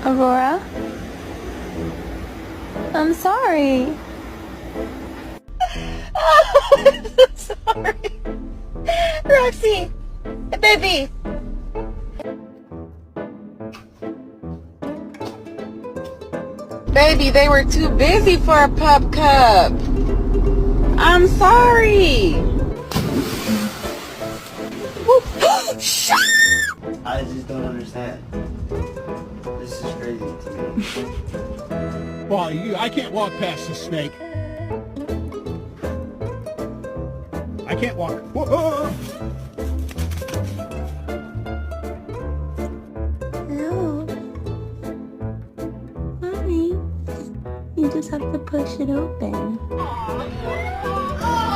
Aurora? I'm sorry. Oh, I'm sorry. Roxy, baby. Baby, they were too busy for a pup cup. I'm sorry. Shut up! I just don't understand. This is crazy to me. Well, I can't walk past the snake. I can't walk. Whoa, whoa, whoa. No. Mommy, you just have to push it open.